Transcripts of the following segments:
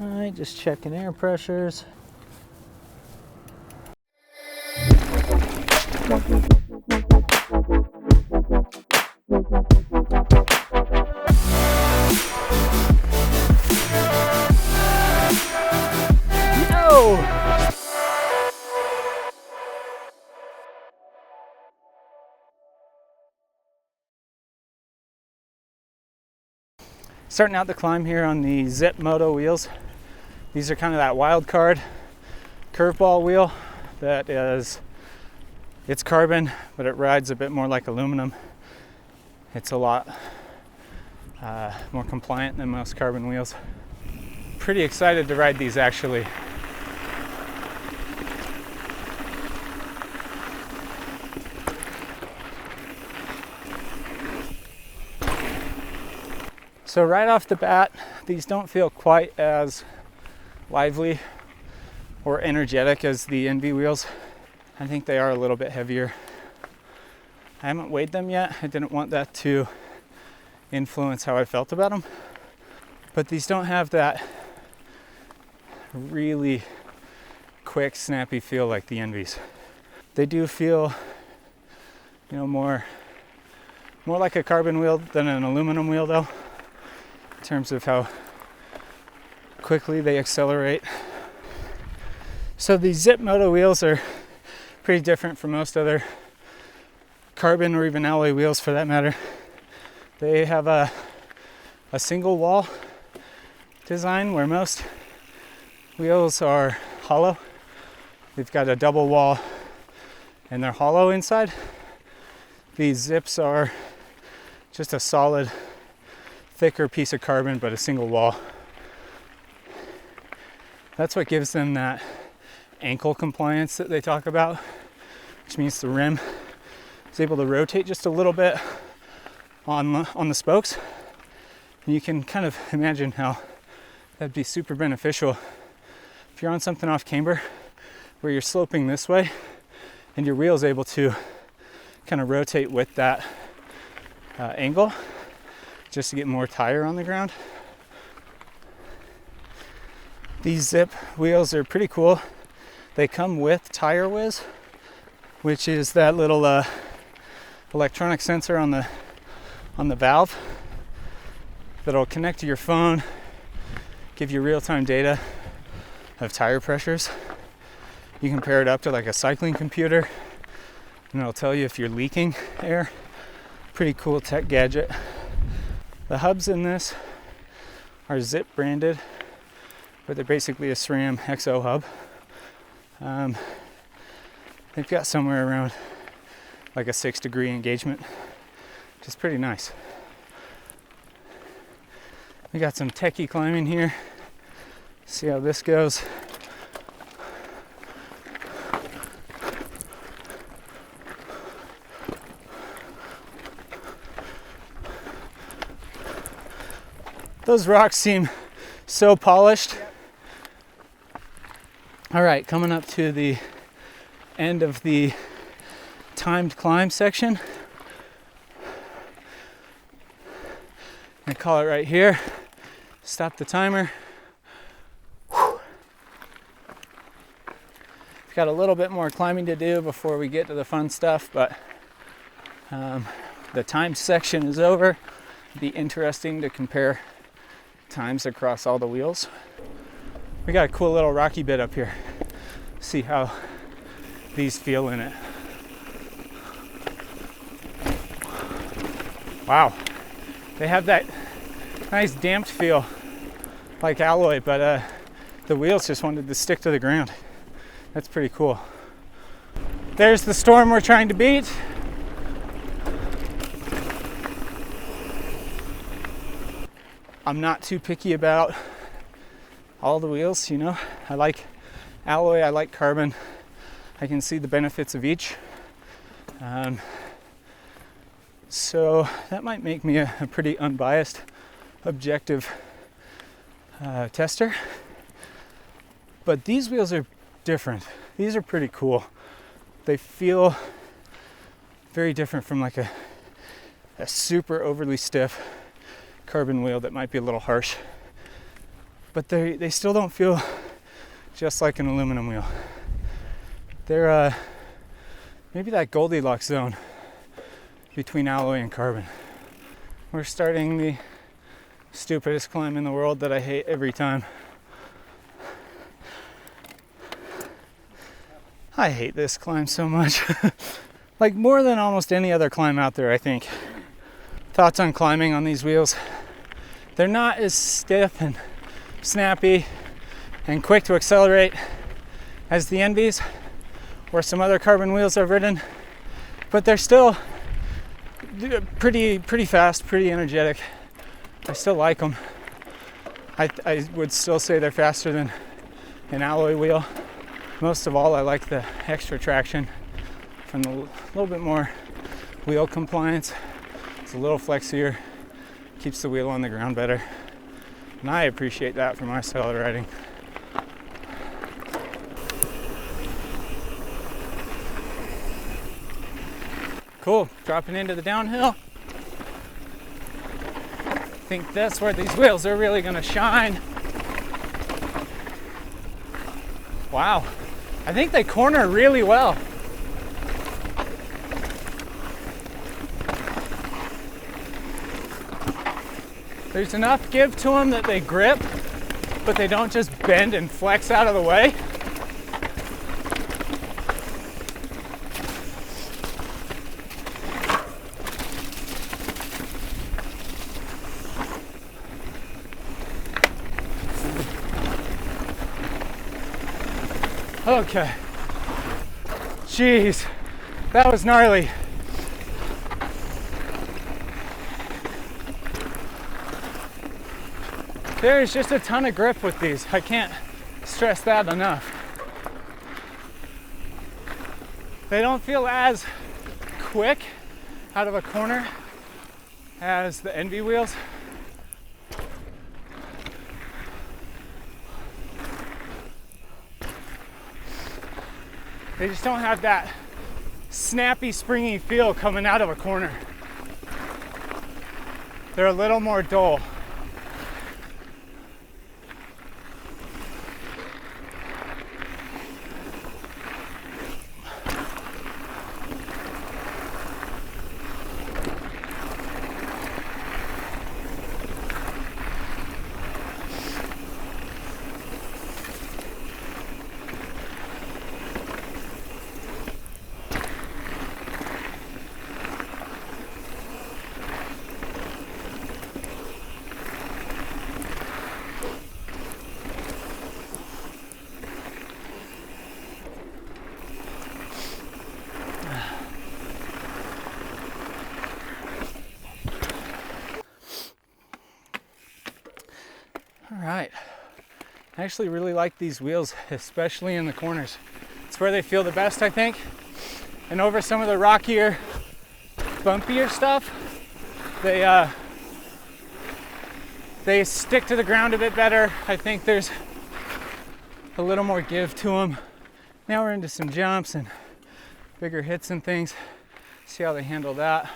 All right, just checking air pressures. Starting out the climb here on the Zipp Moto wheels. These are kind of that wild card curveball wheel that is, it's carbon, but it rides a bit more like aluminum. It's a lot more compliant than most carbon wheels. Pretty excited to ride these actually. So right off the bat, these don't feel quite as lively or energetic as the Enve wheels. I think they are a little bit heavier. I haven't weighed them yet. I didn't want that to influence how I felt about them. But these don't have that really quick, snappy feel like the Enves. They do feel, you know, more like a carbon wheel than an aluminum wheel though, in terms of how quickly they accelerate. So these Zipp Moto wheels are pretty different from most other carbon or even alloy wheels for that matter. They have a single wall design where most wheels are hollow. They've got a double wall and they're hollow inside. These Zips are just a solid, thicker piece of carbon, but a single wall. That's what gives them that ankle compliance that they talk about, which means the rim is able to rotate just a little bit on the spokes. And you can kind of imagine how that'd be super beneficial if you're on something off camber where you're sloping this way and your wheel is able to kind of rotate with that angle just to get more tire on the ground. These Zipp wheels are pretty cool. They come with Tire Whiz, which is that little electronic sensor on the valve that'll connect to your phone, give you real-time data of tire pressures. You can pair it up to like a cycling computer and it'll tell you if you're leaking air. Pretty cool tech gadget. The hubs in this are Zipp branded, but they're basically a SRAM XO hub. They've got somewhere around like a 6-degree engagement, which is pretty nice. We got some techie climbing here. See how this goes. Those rocks seem so polished. All right, coming up to the end of the timed climb section. I call it right here. Stop the timer. We've got a little bit more climbing to do before we get to the fun stuff, but the timed section is over. It'd be interesting to compare times across all the wheels. We got a cool little rocky bit up here. See how these feel in it. Wow, they have that nice damped feel like alloy, but the wheels just wanted to stick to the ground. That's pretty cool. There's the storm we're trying to beat. I'm not too picky about all the wheels, you know. I like alloy, I like carbon. I can see the benefits of each. So that might make me a pretty unbiased, objective tester. But these wheels are different. These are pretty cool. They feel very different from like a super overly stiff carbon wheel that might be a little harsh. but they still don't feel just like an aluminum wheel. They're maybe that Goldilocks zone between alloy and carbon. We're starting the stupidest climb in the world that I hate every time. I hate this climb so much. Like more than almost any other climb out there, I think. Thoughts on climbing on these wheels? They're not as stiff and snappy and quick to accelerate as the Envies or some other carbon wheels I've ridden, but they're still pretty fast, pretty energetic. I still like them. I would still say they're faster than an alloy wheel. Most of all, I like the extra traction from the little bit more wheel compliance. It's a little flexier, keeps the wheel on the ground better, and I appreciate that for my style of riding. Cool, dropping into the downhill. I think that's where these wheels are really gonna shine. Wow, I think they corner really well. There's enough give to them that they grip, but they don't just bend and flex out of the way. Okay. Jeez, that was gnarly. There's just a ton of grip with these. I can't stress that enough. They don't feel as quick out of a corner as the Enve wheels. They just don't have that snappy, springy feel coming out of a corner. They're a little more dull. All right, I actually really like these wheels, especially in the corners. It's where they feel the best, I think. And over some of the rockier, bumpier stuff, they stick to the ground a bit better. I think there's a little more give to them. Now we're into some jumps and bigger hits and things. See how they handle that.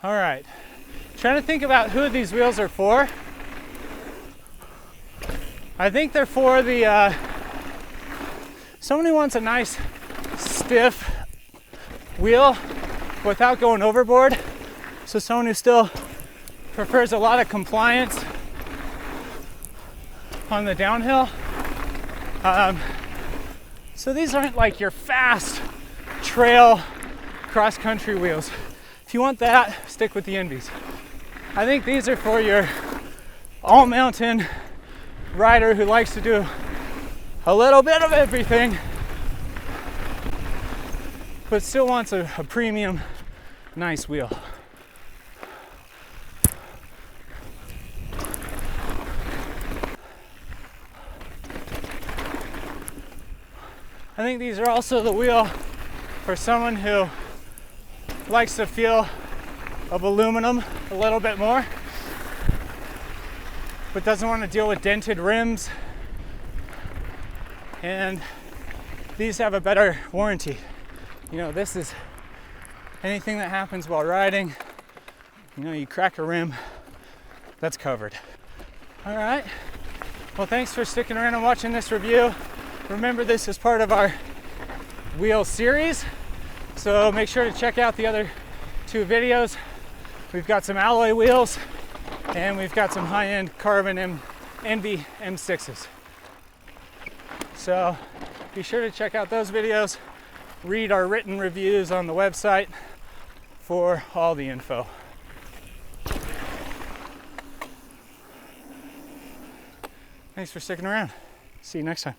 All right, trying to think about who these wheels are for. I think they're for the, someone who wants a nice stiff wheel without going overboard. So someone who still prefers a lot of compliance on the downhill. So these aren't like your fast trail cross-country wheels. If you want that, stick with the Envies. I think these are for your all-mountain rider who likes to do a little bit of everything, but still wants a premium, nice wheel. I think these are also the wheel for someone who likes the feel of aluminum a little bit more, but doesn't want to deal with dented rims. And these have a better warranty. You know, this is anything that happens while riding. You know, you crack a rim, that's covered. All right. Well, thanks for sticking around and watching this review. Remember, this is part of our wheel series, so make sure to check out the other 2 videos. We've got some alloy wheels and we've got some high-end carbon Enve M6s. So be sure to check out those videos. Read our written reviews on the website for all the info. Thanks for sticking around. See you next time.